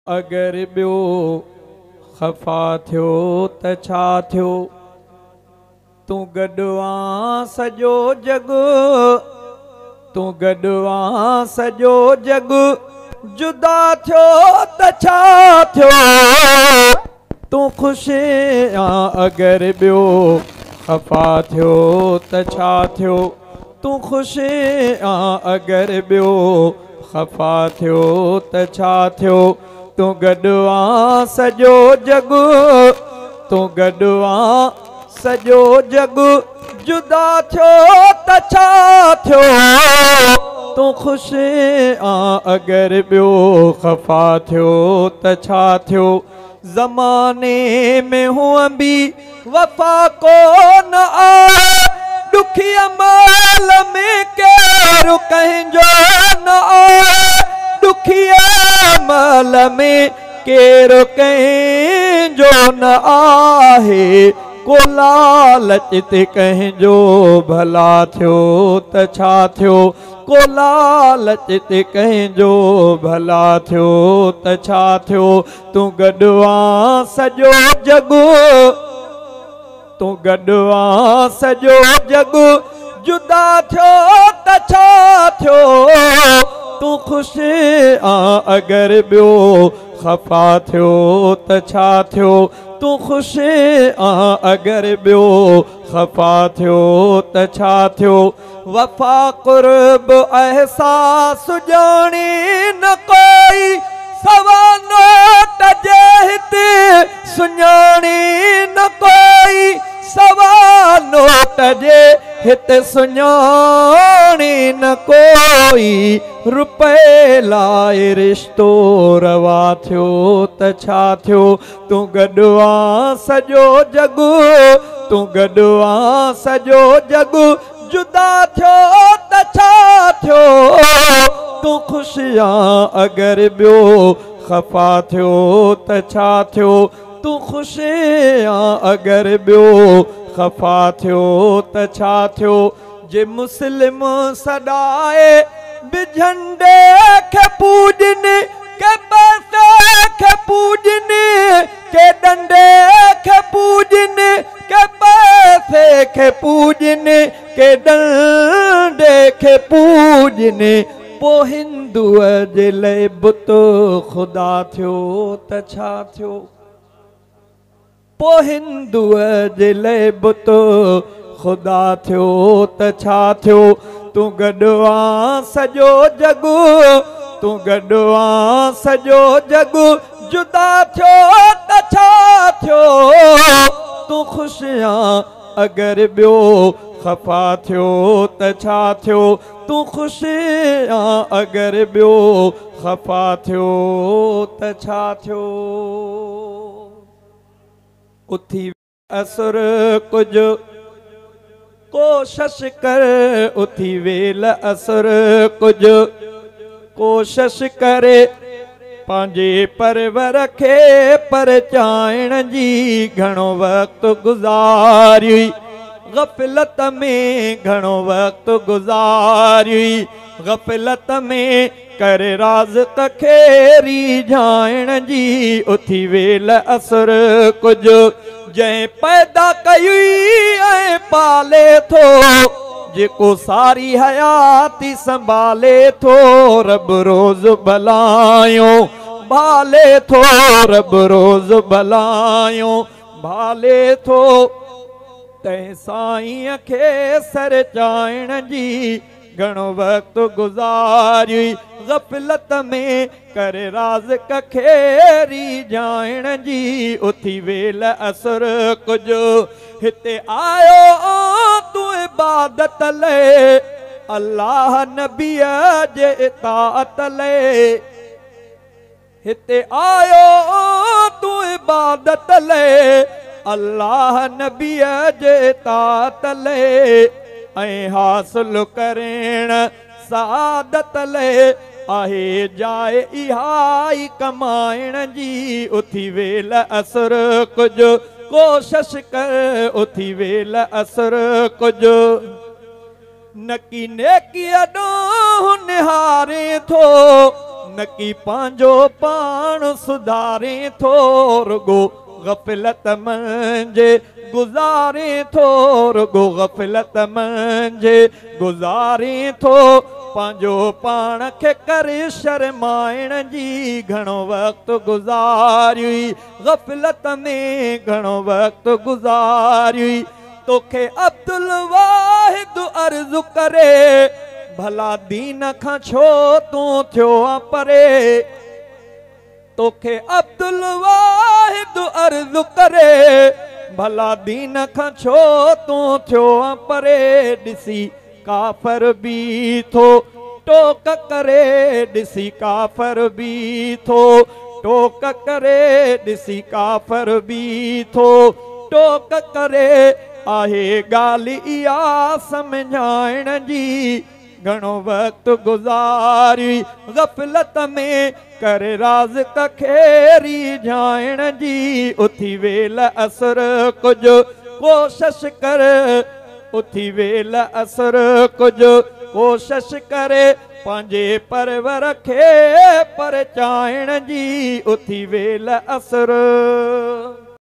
अगर बियो खफा थियो त छा थियो। तू गडवा सजो जग, तू गडवा सजो जग, जुदा थियो त छा थियो। तू खुशी अगर बियो खफा थियो त छा थियो। तू खुशी अगर बियो खफा थियो त छा थियो। तू गडवा सजो जग, तू गडवा सजो जग, जुदा थियो त छा थियो। तू खुशी अगर बियो खफा थियो त छा थियो। ज़माने में हुआ भी वफा को न आए, दुखिया माल में केरु कंहिंजो न आए। दुखिया माल में केरु कंहिंजो न आहे। को लालच ते कंहिंजो भला थियो त छा थियो। को लालच ते कंहिंजो भला थियो त छा थियो। तू गडवा सजो जग, तू गडवा सजो जग, जुदा थियो त छा थियो। तू खुशी अगर बियो खफा थियो त छा थियो। तू खुशी अगर बियो खफा थियो त छा थियो। वफा कुर्ब एहसास ॼाणी न कोई, सवा नोट जे हिते सुञाणी न कोई। सवा नोट जे हिते सुञाणी न कोई। रुपए लाइ रिश्तो रवा थियो त छा थियो। तू गडवा सजो जग, तू गडवा सजो जग, जुदा थियो त छा थियो। तू खुशियां अगर बियो खफा थियो त छा थियो। तू खुशियां अगर बियो खफा थियो त छा थियो। जे मुस्लिम सदाए बि झंडे खे पूजन, के पैसे खे पूजन, के डंडे खे पूजन, के पैसे खे पूजन, के डंडे खे पूजन। पो हिंदुअ जे लाइ बुत खुदा थियो त छा थियो। पो हिंदुअ जे लाइ बुत खुदा थियो त छा थियो। तू गडवा सजो जग, तू गडवा सजो जग, जुदा थियो त छा थियो। तू खुशियां अगर बियो खफा थियो त छा थियो। तू खुशियां अगर बियो खफा थियो त छा थियो। उथी असुर कुछ कोशिश कर, उथी वेल असुर कुछ कोशिश करे। पांजे परवर खे परचाइण जी घणो वक्त गुज़ारी। गफ़लत में घणो वक्त गुज़ारी। गफ़लत में कर राज़ खे रिझाइण जी। उथी वेल असुर कुछ जंहिं पैदा कई ऐं पाले थो, जेको सारी हयाती संभाले थो। रब रोज़ भलायो भाले थो, रब रोज़ भलायो भाले थो। तंहिं साईं खे सर चाइण जी घणो वक्त गुज़ारी। गफ़लत में कर राज़ खे रिझाइण जी। उथी वेल असुर कुछ हिते आयो तू इबादत ले, अल्लाह नबीअ जे इताअत ले। हिते आयो तू इबादत ले, अल्लाह नबीअ जे इताअत ले। ऐं हासिल करेण सादत ले आहे जाए इहाई कमाइण जी। उथी वेल असुर कुछ कोशिश कर, उथी वेल असुर कुछ नकी नेकी अॾो निहारे थो। नकी पांजो पान सुधारे थो रुगो गफलत मंझे गुज़ारे थो रुगो गफलत मंझे गुज़ारे थो पांजो पाण खे करे शर्माइण जी घणो वक़्तु गुज़ारी गफलत में घणो वक़्तु गुज़ारी तोखे अब्दुल वाहिद अर्ज़ु करे भला दीन खां छो तूं थियो आ परे तोखे अब्दुल वाहिद अर्ज़ु करे भला दीन खां छो तूं थियो आ परे ॾिसी काफ़र भी थो टोक करे ॾिसी काफ़र भी थो टोक करे ॾिसी काफ़र भी थो टोक करे आहे ॻाल्हि इहा सम्झाइण जी घणो वक़्तु गुज़ारी गफ़लत में करे राज़िक़ खे रिझाइण जी उथी वेल असर कुझु कोशिश कर उथी वेल असर कुझु कोशिश करे पंहिंजे परवर खे परचाइण जी उथी वेल असर।